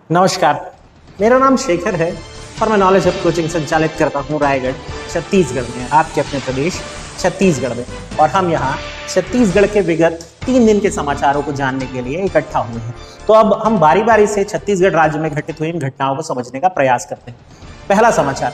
नमस्कार, मेरा नाम शेखर है और मैं नॉलेज हब कोचिंग संचालित करता हूँ रायगढ़ छत्तीसगढ़ में, आपके अपने प्रदेश छत्तीसगढ़ में। और हम यहाँ छत्तीसगढ़ के विगत 3 दिन के समाचारों को जानने के लिए इकट्ठा हुए हैं। तो अब हम बारी बारी से छत्तीसगढ़ राज्य में घटित हुई इन घटनाओं को समझने का प्रयास करते हैं। पहला समाचार,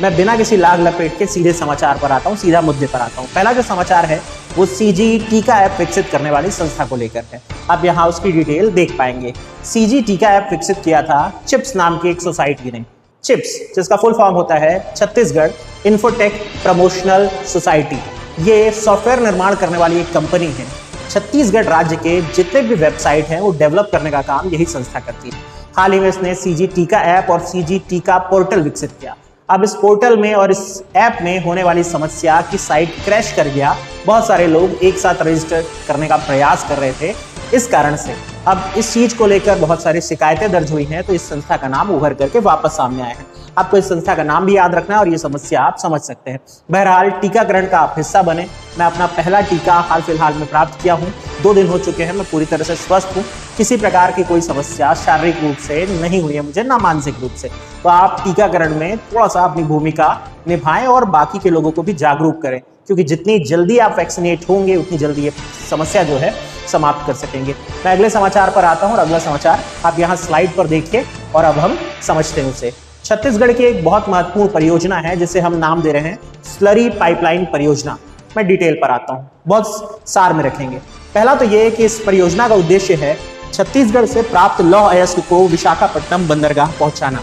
मैं बिना किसी लाग लपेट के सीधे समाचार पर आता हूँ, सीधा मुद्दे पर आता हूँ। पहला जो समाचार है वो सीजी टीका ऐप विकसित करने वाली संस्था को लेकर है। आप यहाँ उसकी डिटेल देख पाएंगे। सीजी टीका ऐप विकसित किया था चिप्स नाम की एक सोसाइटी ने। चिप्स जिसका फुल फॉर्म होता है छत्तीसगढ़ इन्फोटेक प्रमोशनल सोसाइटी। ये सॉफ्टवेयर निर्माण करने वाली एक कंपनी है। छत्तीसगढ़ राज्य के जितने भी वेबसाइट हैं वो डेवलप करने का काम यही संस्था करती है। हाल ही में इसने सीजी टीका ऐप और सीजी टीका पोर्टल विकसित किया। अब इस पोर्टल में और इस ऐप में होने वाली समस्या कि साइट क्रैश कर गया, बहुत सारे लोग एक साथ रजिस्टर करने का प्रयास कर रहे थे। इस कारण से अब इस चीज को लेकर बहुत सारी शिकायतें दर्ज हुई हैं, तो इस संस्था का नाम उभर करके वापस सामने आया है। आपको इस संस्था का नाम भी याद रखना है और ये समस्या आप समझ सकते हैं। बहरहाल टीकाकरण का आप हिस्सा बने। मैं अपना पहला टीका हाल फिलहाल में प्राप्त किया हूँ, 2 दिन हो चुके हैं। मैं पूरी तरह से स्वस्थ हूँ, किसी प्रकार की कोई समस्या शारीरिक रूप से नहीं हुई है मुझे, ना मानसिक रूप से। तो आप टीकाकरण में थोड़ा सा अपनी भूमिका निभाएं और बाकी के लोगों को भी जागरूक करें, क्योंकि जितनी जल्दी आप वैक्सीनेट होंगे उतनी जल्दी ये समस्या जो है समाप्त कर सकेंगे। मैं अगले समाचार पर आता हूँ और अगला समाचार आप यहाँ स्लाइड पर देखिए और अब हम समझते हैं उसे। छत्तीसगढ़ की एक बहुत महत्वपूर्ण परियोजना है जिसे हम नाम दे रहे हैं स्लरी पाइपलाइन परियोजना। मैं डिटेल पर आता हूँ, बहुत सार में रखेंगे। पहला तो ये कि इस परियोजना का उद्देश्य है छत्तीसगढ़ से प्राप्त लौह अयस्क को विशाखापट्टनम बंदरगाह पहुंचाना।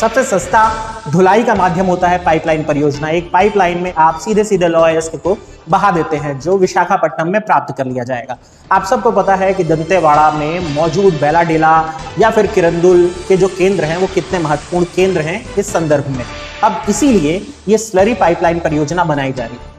सबसे सस्ता धुलाई का माध्यम होता है पाइपलाइन परियोजना। एक पाइपलाइन में आप सीधे सीधे लौह अयस्क को बहा देते हैं जो विशाखापट्टनम में प्राप्त कर लिया जाएगा। आप सबको पता है कि दंतेवाड़ा में मौजूद बैलाडेला या फिर किरंदुल के जो केंद्र हैं वो कितने महत्वपूर्ण केंद्र हैं इस संदर्भ में। अब इसीलिए ये स्लरी पाइपलाइन परियोजना बनाई जा रही है।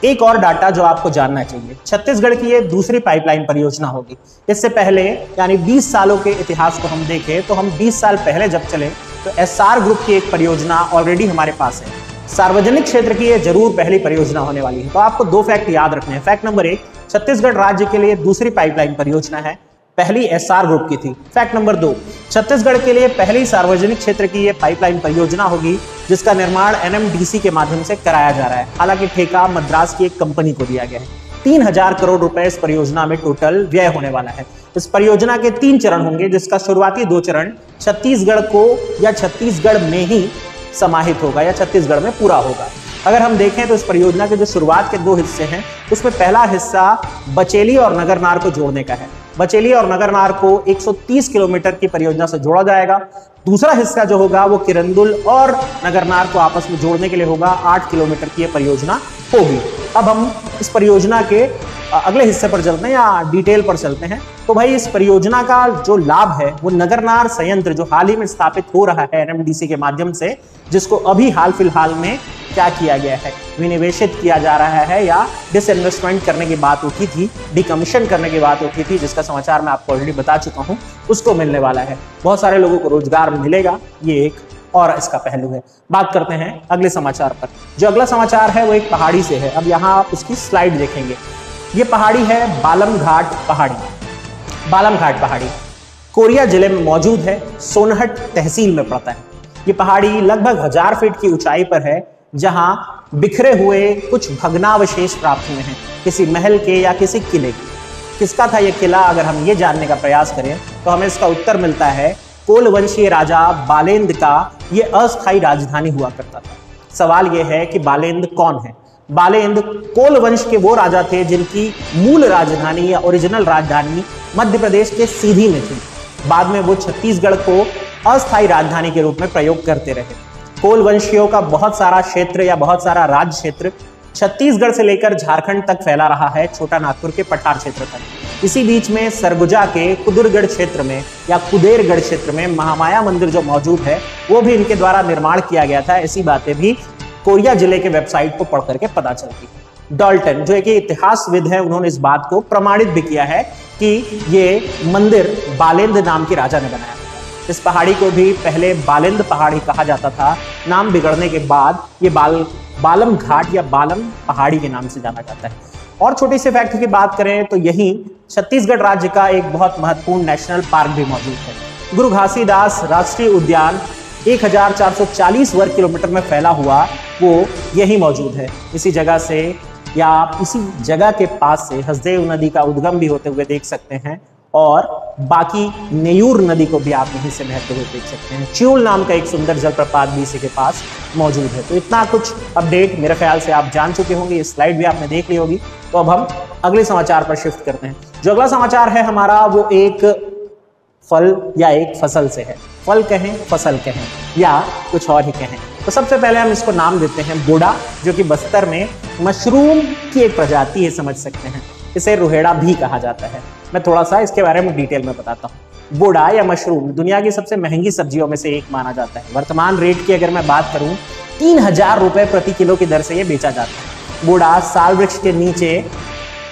एक और डाटा जो आपको जानना चाहिए, छत्तीसगढ़ की ये दूसरी पाइपलाइन परियोजना होगी। इससे पहले यानी 20 सालों के इतिहास को हम देखें तो हम 20 साल पहले जब चले तो एसआर ग्रुप की एक परियोजना ऑलरेडी हमारे पास है। सार्वजनिक क्षेत्र की ये जरूर पहली परियोजना होने वाली है। तो आपको 2 फैक्ट याद रखने हैं। फैक्ट नंबर 1, छत्तीसगढ़ राज्य के लिए दूसरी पाइपलाइन परियोजना है, पहली एसआर ग्रुप की थी। फैक्ट नंबर 2, छत्तीसगढ़ के लिए पहली सार्वजनिक क्षेत्र की ये पाइपलाइन परियोजना होगी जिसका निर्माण एनएमडीसी के माध्यम से कराया जा रहा है। हालांकि ठेका मद्रास की एक कंपनी को दिया गया है। 3000 करोड़ रुपए इस परियोजना में टोटल व्यय होने वाला है। इस परियोजना के 3 चरण होंगे, जिसका शुरुआती 2 चरण छत्तीसगढ़ को या छत्तीसगढ़ में ही समाहित होगा या छत्तीसगढ़ में पूरा होगा। अगर हम देखें तो इस परियोजना के जो शुरुआत के 2 हिस्से हैं उसमें पहला हिस्सा बचेली और नगरनार को जोड़ने का है। बचेली और नगरनार को 130 किलोमीटर की परियोजना से जोड़ा जाएगा। दूसरा हिस्सा जो होगा वो किरंदुल और नगरनार को आपस में जोड़ने के लिए होगा। 8 किलोमीटर की ये परियोजना होगी। अब हम इस परियोजना के अगले हिस्से पर चलते हैं या डिटेल पर चलते हैं। तो भाई इस परियोजना का जो लाभ है वो नगरनार संयंत्र जो हाल ही में स्थापित हो रहा है एनएमडीसी के माध्यम से, जिसको अभी हाल फिलहाल में क्या किया गया है, विनिवेशित किया जा रहा है या डिसइन्वेस्टमेंट करने की बात उठी थी, डिकमीशन करने की बात उठी थी, जिसका समाचार मैं आपको ऑलरेडी बता चुका हूं, उसको मिलने वाला है। बहुत सारे लोगों को रोजगार मिलेगा, ये एक और इसका पहलू है। बात करते हैं अगले समाचार पर। जो अगला समाचार है वो एक पहाड़ी से है। अब यहाँ आप उसकी स्लाइड देखेंगे। ये पहाड़ी है बालम घाट पहाड़ी। बालम घाट पहाड़ी कोरिया जिले में मौजूद है, सोनहट तहसील में पड़ता है। ये पहाड़ी लगभग 1000 फीट की ऊंचाई पर है, जहां बिखरे हुए कुछ भग्नावशेष प्राप्त हुए हैं, किसी महल के या किसी किले के। किसका था ये किला? अगर हम ये जानने का प्रयास करें तो हमें इसका उत्तर मिलता है कोल वंशीय राजा बालेंद का ये अस्थायी राजधानी हुआ करता था। सवाल ये है कि बालेंद कौन है? बालेंद कोल वंश के वो राजा थे जिनकी मूल राजधानी या ओरिजिनल राजधानी मध्य प्रदेश के सीधी में थी। बाद में वो छत्तीसगढ़ को अस्थायी राजधानी के रूप में प्रयोग करते रहे। कोल वंशियों का बहुत सारा क्षेत्र या बहुत सारा राज्य क्षेत्र छत्तीसगढ़ से लेकर झारखंड तक फैला रहा है, छोटा नागपुर के पठार क्षेत्र तक। इसी बीच में सरगुजा के कुदुरगढ़ क्षेत्र में या कुदेरगढ़ क्षेत्र में महामाया मंदिर जो मौजूद है वो भी इनके द्वारा निर्माण किया गया था। ऐसी बातें भी कोरिया जिले के वेबसाइट को पढ़ करके पता चलती है। डाल्टन जो एक इतिहासविद है, उन्होंने इस बात को प्रमाणित भी किया है कि ये मंदिर बालेंद नाम के राजा ने बनाया। इस पहाड़ी को भी पहले बालेंद पहाड़ी कहा जाता था। नाम बिगड़ने के बाद ये बालम घाट या बालम पहाड़ी के नाम से जाना जाता है। और छोटी सी फैक्ट की बात करें तो यही छत्तीसगढ़ राज्य का एक बहुत महत्वपूर्ण नेशनल पार्क भी मौजूद है। गुरु घासीदास राष्ट्रीय उद्यान 1440 वर्ग किलोमीटर में फैला हुआ वो यही मौजूद है। इसी जगह से या आप इसी जगह के पास से हसदेव नदी का उद्गम भी होते हुए देख सकते हैं और बाकी नेयूर नदी को भी आप यहीं से बहते हुए देख सकते हैं। च्यूल नाम का एक सुंदर जलप्रपात भी इसी के पास मौजूद है। तो इतना कुछ अपडेट मेरे ख्याल से आप जान चुके होंगे, ये स्लाइड भी आपने देख ली होगी। तो अब हम अगले समाचार पर शिफ्ट करते हैं। जो अगला समाचार है हमारा वो एक फल या एक फसल से है। फल कहें, फसल कहें या कुछ और ही कहें। तो सबसे पहले हम इसको नाम देते हैं बोड़ा, जो कि बस्तर में मशरूम की एक प्रजाति है, समझ सकते हैं। इसे रुहेड़ा भी कहा जाता है। मैं थोड़ा सा इसके बारे में डिटेल में बताता हूँ। बोड़ा या मशरूम दुनिया की सबसे महंगी सब्जियों में से एक माना जाता है। वर्तमान रेट की अगर मैं बात करूँ 3000 रुपए प्रति किलो की दर से ये बेचा जाता है। बोड़ा साल वृक्ष के नीचे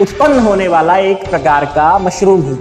उत्पन्न होने वाला एक प्रकार का मशरूम ही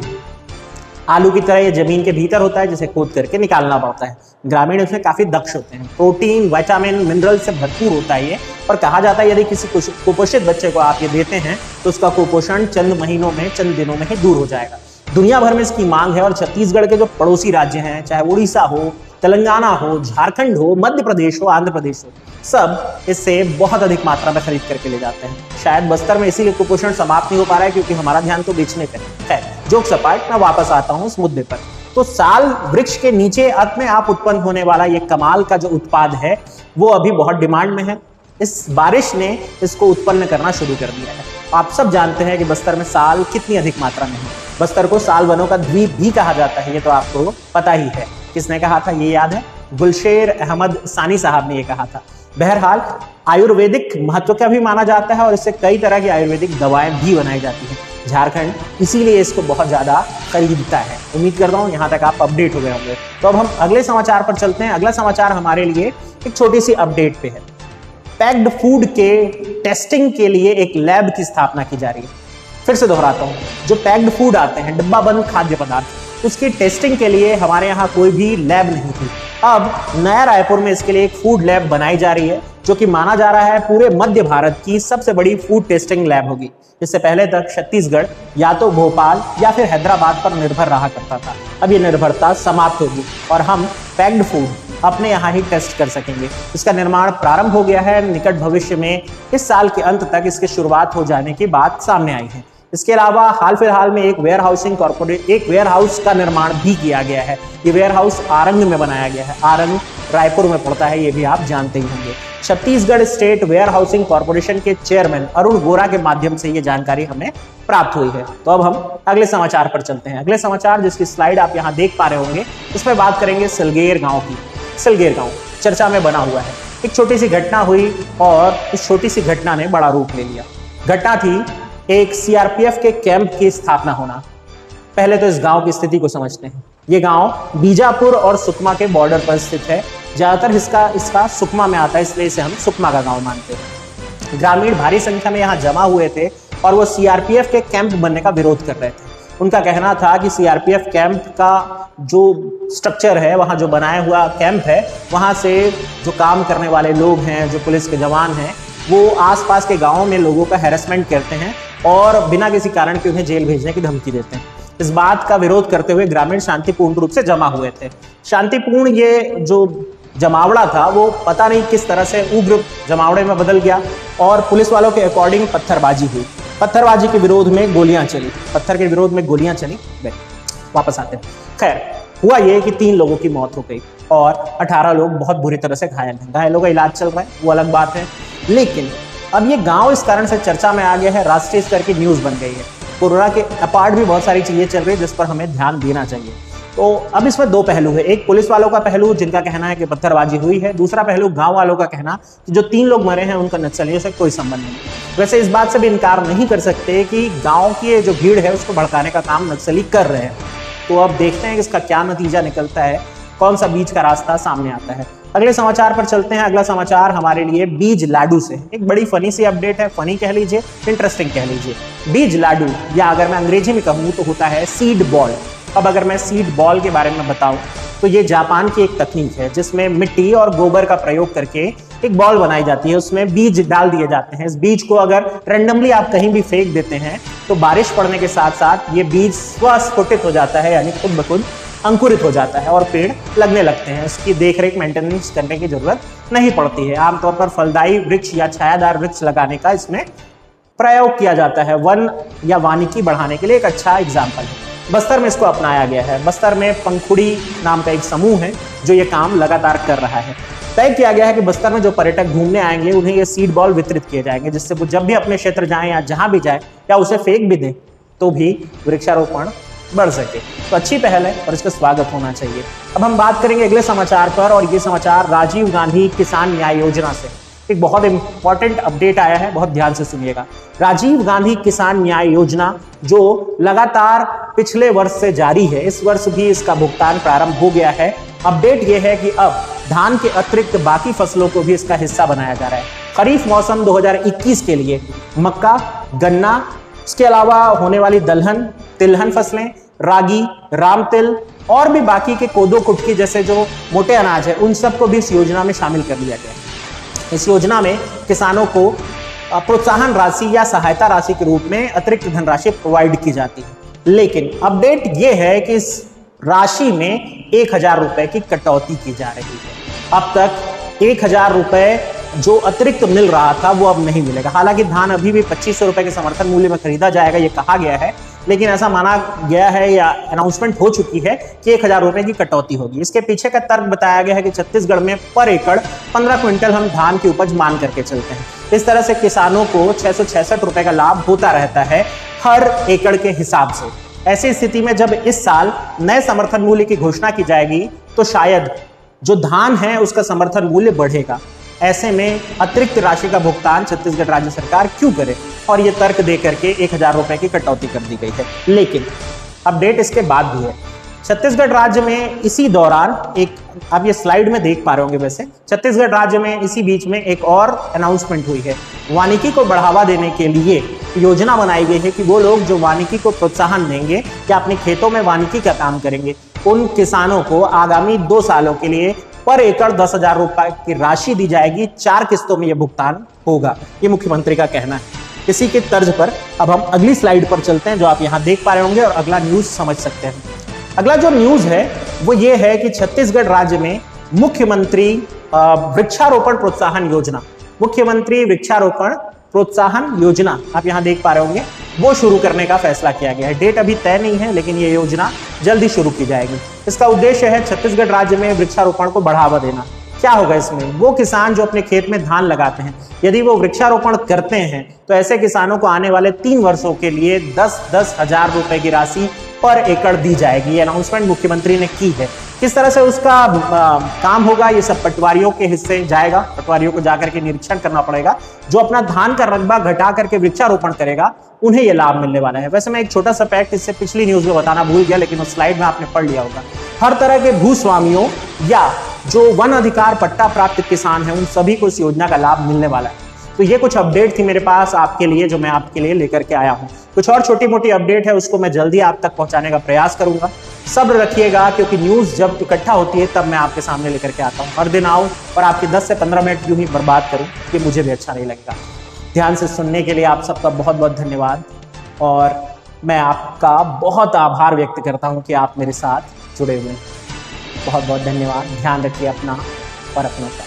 आलू की तरह ये जमीन के भीतर होता है, जिसे खोद करके निकालना पड़ता है। ग्रामीण उसमें काफी दक्ष होते हैं। प्रोटीन, विटामिन, मिनरल से भरपूर होता है ये। और कहा जाता है यदि किसी कुपोषित बच्चे को आप ये देते हैं तो उसका कुपोषण चंद महीनों में, चंद दिनों में ही दूर हो जाएगा। दुनिया भर में इसकी मांग है और छत्तीसगढ़ के जो पड़ोसी राज्य हैं, चाहे उड़ीसा हो, तेलंगाना हो, झारखंड हो, मध्य प्रदेश हो, आंध्र प्रदेश हो, सब इससे बहुत अधिक मात्रा में खरीद करके ले जाते हैं। शायद बस्तर में इसीलिए कुपोषण समाप्त नहीं हो पा रहा है क्योंकि हमारा ध्यान तो बेचने पर है। जोक सपाट, मैं वापस आता हूँ उस मुद्दे पर। तो साल वृक्ष के नीचे अपने आप उत्पन्न होने वाला ये कमाल का जो उत्पाद है वो अभी बहुत डिमांड में है। इस बारिश ने इसको उत्पन्न करना शुरू कर दिया है। आप सब जानते हैं कि बस्तर में साल कितनी अधिक मात्रा में है। बस्तर को साल वनों का द्वीप भी कहा जाता है, ये तो आपको पता ही है। किसने कहा था ये याद है? गुलशेर अहमद सानी साहब ने ये कहा था। बहरहाल आयुर्वेदिक महत्व का भी माना जाता है और इससे कई तरह की आयुर्वेदिक दवाएं भी बनाई जाती हैं। झारखंड इसीलिए इसको बहुत ज्यादा खरीदता है। उम्मीद करता हूँ यहाँ तक आप अपडेट हो गए होंगे। तो अब हम अगले समाचार पर चलते हैं। अगला समाचार हमारे लिए एक छोटी सी अपडेट पे है। पैक्ड फूड के टेस्टिंग के लिए एक लैब की स्थापना की जा रही है। फिर से दोहराता हूँ, जो पैक्ड फूड आते हैं, डब्बा बंद खाद्य पदार्थ, उसकी टेस्टिंग के लिए हमारे यहाँ कोई भी लैब नहीं थी। अब नया रायपुर में इसके लिए एक फूड लैब बनाई जा रही है, जो कि माना जा रहा है पूरे मध्य भारत की सबसे बड़ी फूड टेस्टिंग लैब होगी। इससे पहले तक छत्तीसगढ़ या तो भोपाल या फिर हैदराबाद पर निर्भर रहा करता था। अब ये निर्भरता समाप्त होगी और हम पैक्ड फूड अपने यहाँ ही टेस्ट कर सकेंगे। इसका निर्माण प्रारंभ हो गया है। निकट भविष्य में इस साल के अंत तक इसकी शुरुआत हो जाने की बात सामने आई है। इसके अलावा हाल फिलहाल में एक वेयर हाउस का निर्माण भी किया गया है। ये वेयर हाउस आरंग में बनाया गया है। आरंग रायपुर में पड़ता है, ये भी आप जानते ही होंगे। Chhattisgarh state warehousing corporation के चेयरमैन अरुण गोरा के माध्यम से ये जानकारी हमें प्राप्त हुई है। तो अब हम अगले समाचार पर चलते हैं। अगले समाचार जिसकी स्लाइड आप यहाँ देख पा रहे होंगे, उसमें बात करेंगे सिलगेर गांव की। सिलगेर गांव चर्चा में बना हुआ है। एक छोटी सी घटना हुई और इस छोटी सी घटना ने बड़ा रूप ले लिया। घटना थी एक सीआरपीएफ के कैंप की स्थापना होना। पहले तो इस गांव की स्थिति को समझते हैं। ये गांव बीजापुर और सुकमा के बॉर्डर पर स्थित है। ज्यादातर इसका सुकमा में आता है, इसलिए इसे हम सुकमा का गांव मानते हैं। ग्रामीण भारी संख्या में यहाँ जमा हुए थे और वो सीआरपीएफ के कैंप बनने का विरोध कर रहे थे। उनका कहना था कि सीआरपीएफ कैंप का जो स्ट्रक्चर है, वहाँ जो बनाया हुआ कैंप है, वहाँ से जो काम करने वाले लोग हैं, जो पुलिस के जवान हैं, वो आसपास के गांवों में लोगों का हैरेसमेंट करते हैं और बिना किसी कारण के उन्हें जेल भेजने की धमकी देते हैं। इस बात का विरोध करते हुए ग्रामीण शांतिपूर्ण रूप से जमा हुए थे। शांतिपूर्ण ये जो जमावड़ा था वो पता नहीं किस तरह से उग्र जमावड़े में बदल गया और पुलिस वालों के अकॉर्डिंग पत्थरबाजी हुई। पत्थरबाजी के विरोध में गोलियां चली। पत्थर के विरोध में गोलियां चली। वापस आते हैं। खैर, हुआ ये कि 3 लोगों की मौत हो गई और 18 लोग बहुत बुरी तरह से घायल हैं। घायलों का इलाज चल रहा है, वो अलग बात है। लेकिन अब ये गांव इस कारण से चर्चा में आ गया है, राष्ट्रीय स्तर की न्यूज बन गई है। कोरोना के अपार्ट भी बहुत सारी चीजें चल रही है जिस पर हमें ध्यान देना चाहिए। तो अब इसमें 2 पहलू है। एक पुलिस वालों का पहलू जिनका कहना है कि पत्थरबाजी हुई है। दूसरा पहलू गांव वालों का कहना कि जो 3 लोग मरे हैं उनका नक्सलियों से कोई संबंध नहीं। वैसे इस बात से भी इनकार नहीं कर सकते कि गांव की जो भीड़ है उसको भड़काने का काम नक्सली कर रहे हैं। तो अब देखते हैं कि इसका क्या नतीजा निकलता है, कौन सा बीच का रास्ता सामने आता है। अगले समाचार पर चलते हैं। अगला समाचार हमारे लिए बीज लाडू से। एक बड़ी फनी सी अपडेट है। फनी कह लीजिए, इंटरेस्टिंग कह लीजिए। बीज लाडू, या अगर मैं अंग्रेजी में कहूँ तो होता है सीड बॉल। अब अगर मैं सीड बॉल के बारे में बताऊं तो ये जापान की एक तकनीक है जिसमें मिट्टी और गोबर का प्रयोग करके एक बॉल बनाई जाती है। उसमें बीज डाल दिए जाते हैं। इस बीज को अगर रैंडमली आप कहीं भी फेंक देते हैं तो बारिश पड़ने के साथ साथ ये बीज स्वस्फुटित हो जाता है, यानी खुद ब खुद अंकुरित हो जाता है और पेड़ लगने लगते हैं। उसकी देखरेख मेंटेनेंस करने की जरूरत नहीं पड़ती है। आमतौर पर फलदायी वृक्ष या छायादार वृक्ष लगाने का इसमें प्रयोग किया जाता है। वन या वानिकी बढ़ाने के लिए एक अच्छा एग्जाम्पल है। बस्तर में इसको अपनाया गया है। बस्तर में पंखुड़ी नाम का एक समूह है जो ये काम लगातार कर रहा है। तय किया गया है कि बस्तर में जो पर्यटक घूमने आएंगे उन्हें ये सीड बॉल वितरित किए जाएंगे, जिससे वो जब भी अपने क्षेत्र जाएं या जहां भी जाएं या उसे फेंक भी दें तो भी वृक्षारोपण बढ़ सके। तो अच्छी पहल है और इसका स्वागत होना चाहिए। अब हम बात करेंगे अगले समाचार पर, और ये समाचार राजीव गांधी किसान न्याय योजना से। एक बहुत इंपॉर्टेंट अपडेट आया है, बहुत ध्यान से सुनिएगा। राजीव गांधी किसान न्याय योजना जो लगातार पिछले वर्ष से जारी है, इस वर्ष भी इसका भुगतान प्रारंभ हो गया है। अपडेट यह है कि अब धान के अतिरिक्त बाकी फसलों को भी इसका हिस्सा बनाया जा रहा है। खरीफ मौसम 2021 के लिए मक्का, गन्ना, इसके अलावा होने वाली दलहन, तिलहन फसलें, रागी, राम तिल और भी बाकी के कोदो, कुटकी जैसे जो मोटे अनाज है, उन सबको भी इस योजना में शामिल कर लिया गया है। इस योजना में किसानों को प्रोत्साहन राशि या सहायता राशि के रूप में अतिरिक्त धनराशि प्रोवाइड की जाती है। लेकिन अपडेट यह है कि इस राशि में 1000 रुपए की कटौती की जा रही है। अब तक 1000 रुपए जो अतिरिक्त मिल रहा था वो अब नहीं मिलेगा। हालांकि धान अभी भी 2500 रुपए के समर्थन मूल्य में खरीदा जाएगा, ये कहा गया है, लेकिन ऐसा माना गया है या अनाउंसमेंट हो चुकी है कि 1000 रुपए की कटौती होगी। इसके पीछे का तर्क बताया गया है कि छत्तीसगढ़ में पर एकड़ 15 क्विंटल हम धान की उपज मान करके चलते हैं। इस तरह से किसानों को 666 रुपए का लाभ होता रहता है हर एकड़ के हिसाब से। ऐसी स्थिति में जब इस साल नए समर्थन मूल्य की घोषणा की जाएगी तो शायद जो धान है उसका समर्थन मूल्य बढ़ेगा। ऐसे में अतिरिक्त राशि का भुगतान छत्तीसगढ़ राज्य सरकार क्यों करे, और ये तर्क दे करके 1000 रुपए की कटौती कर दी गई है। लेकिन अपडेट इसके बाद भी है। छत्तीसगढ़ राज्य में इसी दौरान एक, आप ये स्लाइड में देख पा रहे होंगे, वैसे छत्तीसगढ़ राज्य में इसी बीच में एक और अनाउंसमेंट हुई है। वानिकी को बढ़ावा देने के लिए योजना बनाई गई है कि वो लोग जो वानिकी को प्रोत्साहन देंगे या अपने खेतों में वानिकी का काम करेंगे, उन किसानों को आगामी 2 सालों के लिए पर एकड़ 10,000 रुपए की राशि दी जाएगी। 4 किस्तों में यह भुगतान होगा, ये मुख्यमंत्री का कहना है। इसी के तर्ज पर अब हम अगली स्लाइड पर चलते हैं, जो आप यहां देख पा रहे होंगे, और अगला न्यूज समझ सकते हैं। अगला जो न्यूज है वो ये है कि छत्तीसगढ़ राज्य में मुख्यमंत्री वृक्षारोपण प्रोत्साहन योजना, मुख्यमंत्री वृक्षारोपण प्रोत्साहन योजना आप यहां देख पा रहे होंगे, वो शुरू करने का फैसला किया गया है। डेट अभी तय नहीं है, लेकिन ये योजना जल्दी शुरू की जाएगी। इसका उद्देश्य है छत्तीसगढ़ राज्य में वृक्षारोपण को बढ़ावा देना। क्या होगा इसमें? वो किसान जो अपने खेत में धान लगाते हैं, यदि वो वृक्षारोपण करते हैं तो ऐसे किसानों को आने वाले 3 वर्षों के लिए 10-10 हजार रुपए की राशि पर एकड़ दी जाएगी। ये अनाउंसमेंट मुख्यमंत्री ने की है। किस तरह से उसका काम होगा, ये सब पटवारियों के हिस्से जाएगा। पटवारियों को जाकर के निरीक्षण करना पड़ेगा। जो अपना धान का रकबा घटा करके वृक्षारोपण करेगा उन्हें यह लाभ मिलने वाला है। वैसे मैं एक छोटा सा फैक्ट इससे पिछली न्यूज में बताना भूल गया, लेकिन उस स्लाइड में आपने पढ़ लिया होगा। हर तरह के भूस्वामियों या जो वन अधिकार पट्टा प्राप्त किसान हैं, उन सभी को इस योजना का लाभ मिलने वाला है। तो ये कुछ अपडेट थी मेरे पास आपके लिए, जो मैं आपके लिए लेकर के आया हूँ। कुछ और छोटी मोटी अपडेट है, उसको मैं जल्दी आप तक पहुंचाने का प्रयास करूंगा। सब्र रखिएगा, क्योंकि न्यूज जब इकट्ठा होती है तब मैं आपके सामने लेकर के आता हूँ। हर दिन आऊँ और आपके 10 से 15 मिनट यूं ही बर्बाद करूँ, कि मुझे भी अच्छा नहीं लगेगा। ध्यान से सुनने के लिए आप सबका बहुत बहुत धन्यवाद, और मैं आपका बहुत आभार व्यक्त करता हूँ कि आप मेरे साथ जुड़े हुए हैं। बहुत बहुत धन्यवाद। ध्यान रखिए अपना और अपनों का।